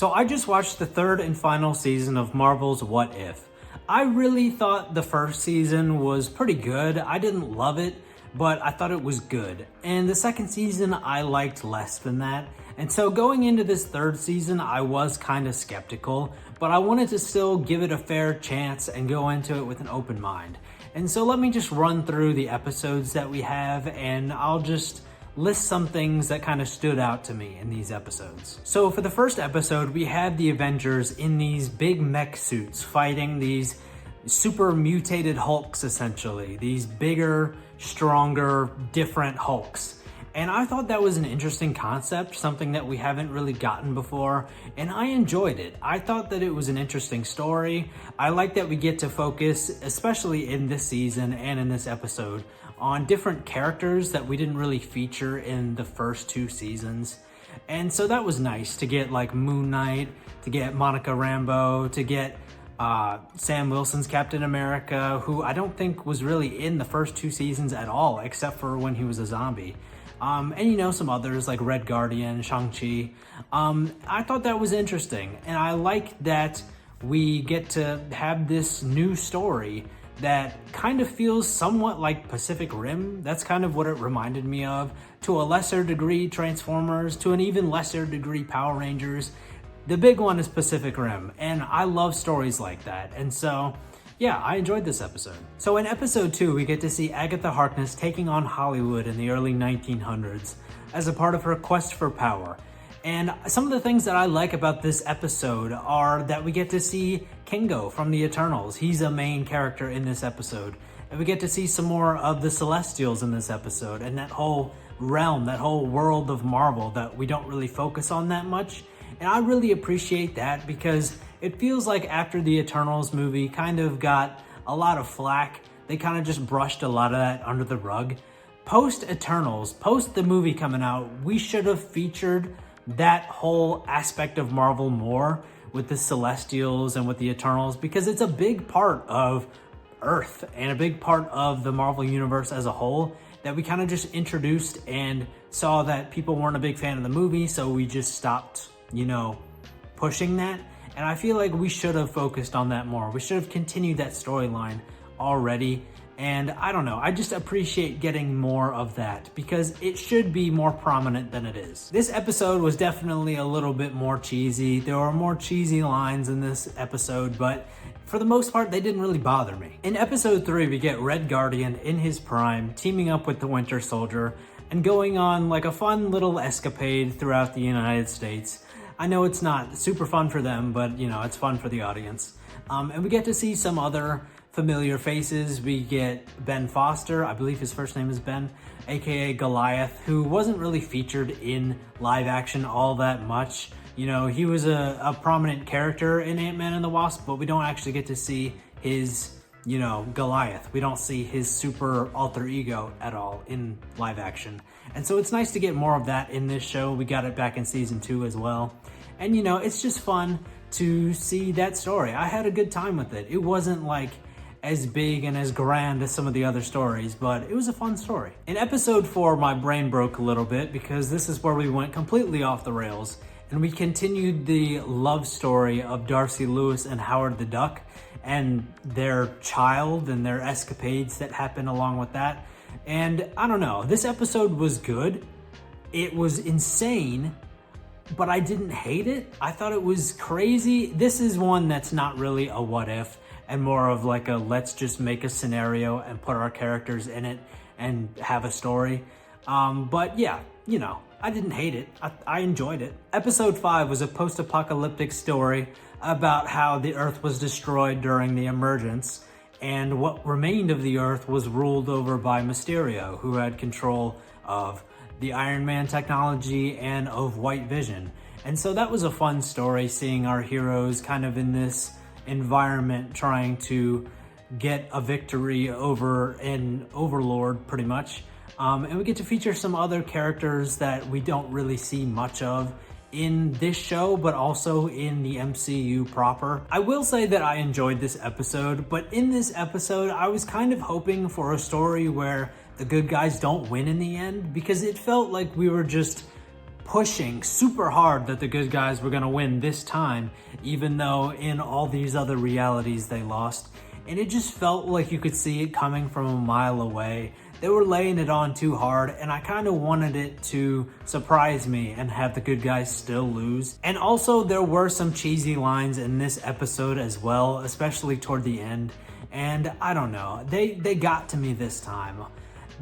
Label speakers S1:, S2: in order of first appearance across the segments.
S1: So I just watched the third and final season of Marvel's What If. I really thought the first season was pretty good. I didn't love it, but I thought it was good. And the second season I liked less than that. And so going into this third season, I was kind of skeptical, but I wanted to still give it a fair chance and go into it with an open mind. And so let me just run through the episodes that we have, and I'll just list some things that kind of stood out to me in these episodes. So for the first episode, we have the Avengers in these big mech suits fighting these super mutated Hulks, essentially. These bigger, stronger, different Hulks. And I thought that was an interesting concept, something that we haven't really gotten before, and I enjoyed it. I thought that it was an interesting story. I like that we get to focus, especially in this season and in this episode, on different characters that we didn't really feature in the first two seasons. And so that was nice to get like Moon Knight, to get Monica Rambeau, to get Sam Wilson's Captain America, who I don't think was really in the first two seasons at all, except for when he was a zombie. And some others like Red Guardian, Shang-Chi. I thought that was interesting, and I like that we get to have this new story that kind of feels somewhat like Pacific Rim. That's kind of what it reminded me of. To a lesser degree, Transformers. To an even lesser degree, Power Rangers. The big one is Pacific Rim, and I love stories like that. And so, yeah, I enjoyed this episode. So in episode 2, we get to see Agatha Harkness taking on Hollywood in the early 1900s as a part of her quest for power. And some of the things that I like about this episode are that we get to see Kingo from the Eternals. He's a main character in this episode. And we get to see some more of the Celestials in this episode, and that whole realm, that whole world of Marvel that we don't really focus on that much. And I really appreciate that, because it feels like after the Eternals movie kind of got a lot of flack, they kind of just brushed a lot of that under the rug. Post Eternals, post the movie coming out, we should have featured that whole aspect of Marvel more with the Celestials and with the Eternals, because it's a big part of Earth and a big part of the Marvel universe as a whole that we kind of just introduced and saw that people weren't a big fan of the movie, so we just stopped, pushing that. And I feel like we should have focused on that more. We should have continued that storyline already. And I don't know, I just appreciate getting more of that because it should be more prominent than it is. This episode was definitely a little bit more cheesy. There were more cheesy lines in this episode, but for the most part, they didn't really bother me. In episode 3, we get Red Guardian in his prime, teaming up with the Winter Soldier and going on like a fun little escapade throughout the United States. I know it's not super fun for them, but it's fun for the audience. And we get to see some other familiar faces. We get Ben Foster, I believe his first name is Ben, aka Goliath, who wasn't really featured in live action all that much. He was a prominent character in Ant-Man and the Wasp, but we don't actually get to see his, Goliath. We don't see his super alter ego at all in live action. And so it's nice to get more of that in this show. We got it back in season 2 as well. And it's just fun to see that story. I had a good time with it. It wasn't like as big and as grand as some of the other stories, but it was a fun story. In episode 4, my brain broke a little bit because this is where we went completely off the rails and we continued the love story of Darcy Lewis and Howard the Duck and their child and their escapades that happen along with that. And I don't know, this episode was good. It was insane, but I didn't hate it. I thought it was crazy. This is one that's not really a what if, and more of like a let's just make a scenario and put our characters in it and have a story. But yeah, I didn't hate it. I enjoyed it. Episode 5 was a post-apocalyptic story about how the Earth was destroyed during the emergence, and what remained of the Earth was ruled over by Mysterio, who had control of the Iron Man technology and of White Vision. And so that was a fun story, seeing our heroes kind of in this environment trying to get a victory over an overlord, pretty much. And we get to feature some other characters that we don't really see much of in this show, but also in the MCU proper. I will say that I enjoyed this episode, but in this episode, I was kind of hoping for a story where the good guys don't win in the end, because it felt like we were just pushing super hard that the good guys were going to win this time, even though in all these other realities they lost. And it just felt like you could see it coming from a mile away. They were laying it on too hard, and I kind of wanted it to surprise me and have the good guys still lose. And also, there were some cheesy lines in this episode as well, especially toward the end. And I don't know, they got to me this time.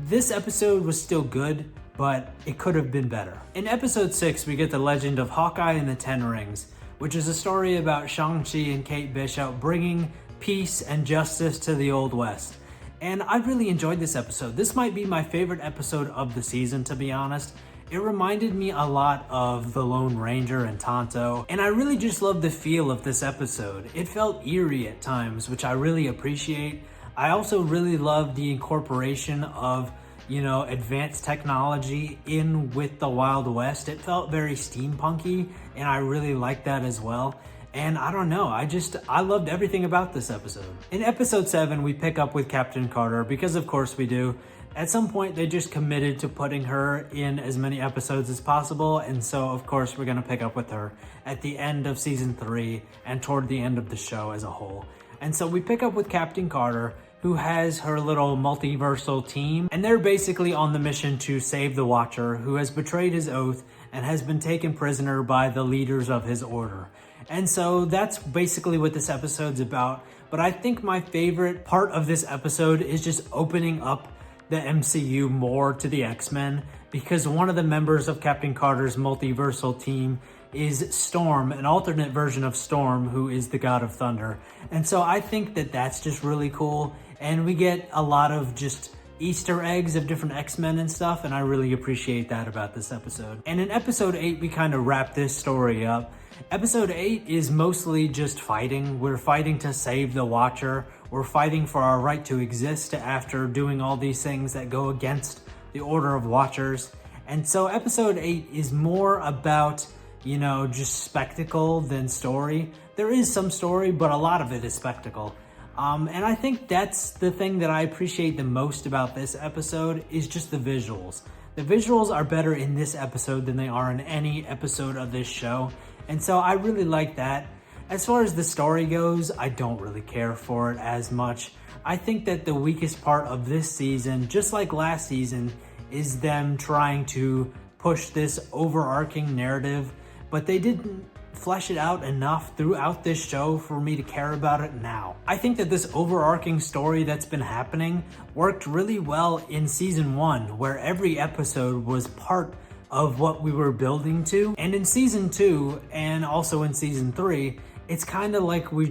S1: This episode was still good, but it could have been better. In episode 6, we get the legend of Hawkeye and the Ten Rings, which is a story about Shang-Chi and Kate Bishop bringing peace and justice to the Old West. And I really enjoyed this episode. This might be my favorite episode of the season, to be honest. It reminded me a lot of The Lone Ranger and Tonto, and I really just loved the feel of this episode. It felt eerie at times, which I really appreciate. I also really loved the incorporation of, advanced technology in with the Wild West. It felt very steampunky, and I really liked that as well. And I don't know, I loved everything about this episode. In episode 7, we pick up with Captain Carter, because of course we do. At some point, they just committed to putting her in as many episodes as possible, and so of course we're gonna pick up with her at the end of season 3 and toward the end of the show as a whole. And so we pick up with Captain Carter, who has her little multiversal team, and they're basically on the mission to save the Watcher, who has betrayed his oath and has been taken prisoner by the leaders of his order. And so that's basically what this episode's about. But I think my favorite part of this episode is just opening up the MCU more to the X-Men, because one of the members of Captain Carter's multiversal team is Storm, an alternate version of Storm, who is the God of Thunder. And so I think that that's just really cool. And we get a lot of just Easter eggs of different X-Men and stuff, and I really appreciate that about this episode. And in episode 8, we kind of wrap this story up. Episode 8 is mostly just fighting. We're fighting to save the Watcher. We're fighting for our right to exist after doing all these things that go against the Order of Watchers. And so episode 8 is more about, just spectacle than story. There is some story, but a lot of it is spectacle. And I think that's the thing that I appreciate the most about this episode is just the visuals. The visuals are better in this episode than they are in any episode of this show. And so I really like that. As far as the story goes, I don't really care for it as much. I think that the weakest part of this season, just like last season, is them trying to push this overarching narrative, but they didn't flesh it out enough throughout this show for me to care about it now. I think that this overarching story that's been happening worked really well in season 1, where every episode was part of what we were building to. And in season 2 and also in season 3, it's kind of like we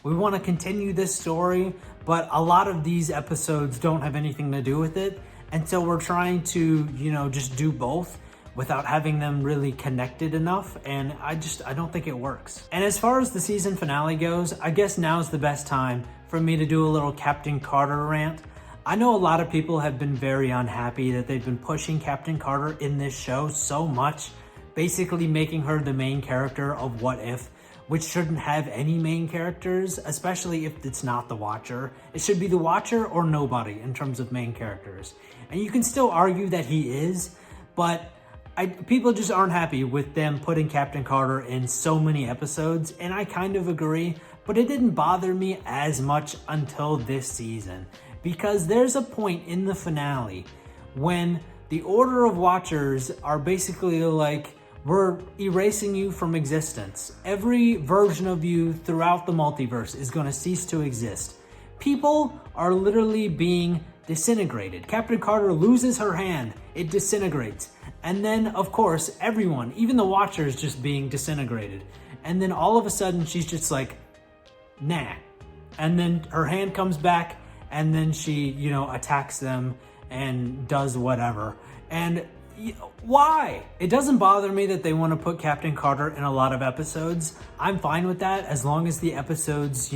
S1: want to continue this story, but a lot of these episodes don't have anything to do with it. And so we're trying to, just do both without having them really connected enough, and I don't think it works. And as far as the season finale goes, I guess now's the best time for me to do a little Captain Carter rant. I know a lot of people have been very unhappy that they've been pushing Captain Carter in this show so much, basically making her the main character of What If, which shouldn't have any main characters, especially if it's not the Watcher. It should be the Watcher or nobody in terms of main characters. And you can still argue that he is, but people just aren't happy with them putting Captain Carter in so many episodes, and I kind of agree, but it didn't bother me as much until this season, because there's a point in the finale when the Order of Watchers are basically like, we're erasing you from existence. Every version of you throughout the multiverse is going to cease to exist. People are literally being disintegrated. Captain Carter loses her hand, it disintegrates. And then, of course, everyone, even the Watcher, is just being disintegrated. And then all of a sudden, she's just like, nah. And then her hand comes back, and then she, attacks them and does whatever. And why? It doesn't bother me that they want to put Captain Carter in a lot of episodes. I'm fine with that as long as the episodes,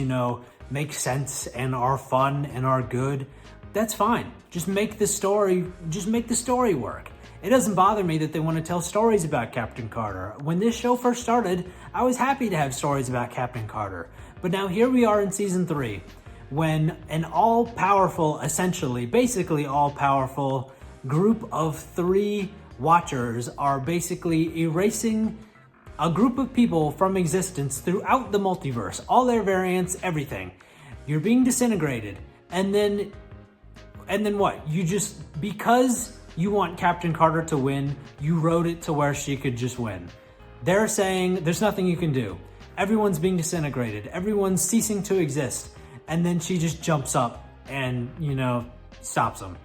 S1: make sense and are fun and are good. That's fine. Just make the story work. It doesn't bother me that they want to tell stories about Captain Carter. When this show first started, I was happy to have stories about Captain Carter. But now here we are in season 3, when an all-powerful, basically all-powerful group of 3 Watchers are basically erasing a group of people from existence throughout the multiverse, all their variants, everything. You're being disintegrated, and then what? You just, because you want Captain Carter to win, you wrote it to where she could just win. They're saying there's nothing you can do. Everyone's being disintegrated. Everyone's ceasing to exist. And then she just jumps up and, stops them.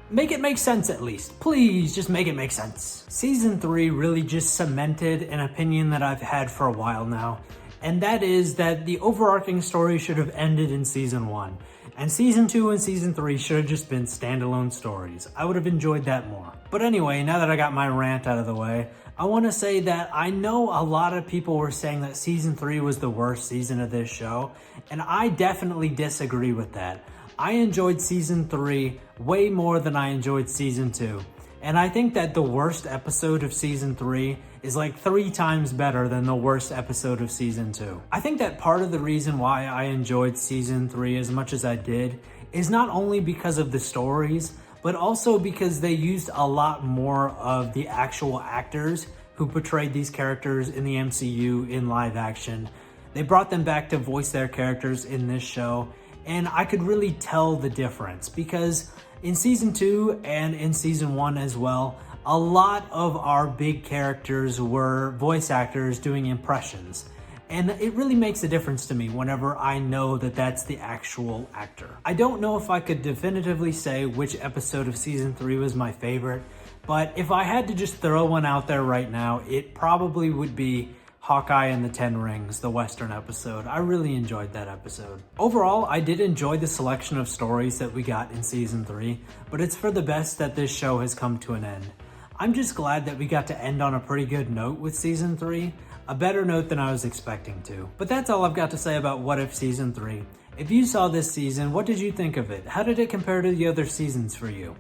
S1: Make it make sense at least. Please, just make it make sense. Season 3 really just cemented an opinion that I've had for a while now. And that is that the overarching story should have ended in Season 1. And Season 2 and Season 3 should have just been standalone stories. I would have enjoyed that more. But anyway, now that I got my rant out of the way, I want to say that I know a lot of people were saying that Season 3 was the worst season of this show, and I definitely disagree with that. I enjoyed Season 3 way more than I enjoyed Season 2. And I think that the worst episode of Season 3 is like 3 times better than the worst episode of Season 2. I think that part of the reason why I enjoyed Season 3 as much as I did is not only because of the stories, but also because they used a lot more of the actual actors who portrayed these characters in the MCU in live action. They brought them back to voice their characters in this show, and I could really tell the difference because in Season 2 and in Season 1 as well, a lot of our big characters were voice actors doing impressions. And it really makes a difference to me whenever I know that that's the actual actor. I don't know if I could definitively say which episode of Season 3 was my favorite, but if I had to just throw one out there right now, it probably would be Hawkeye and the Ten Rings, the Western episode. I really enjoyed that episode. Overall, I did enjoy the selection of stories that we got in Season 3, but it's for the best that this show has come to an end. I'm just glad that we got to end on a pretty good note with Season 3, a better note than I was expecting to. But that's all I've got to say about What If Season 3. If you saw this season, what did you think of it? How did it compare to the other seasons for you?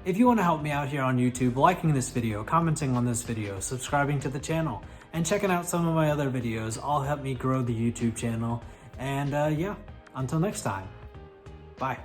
S1: If you want to help me out here on YouTube, liking this video, commenting on this video, subscribing to the channel, and checking out some of my other videos, all help me grow the YouTube channel. And yeah, until next time, bye.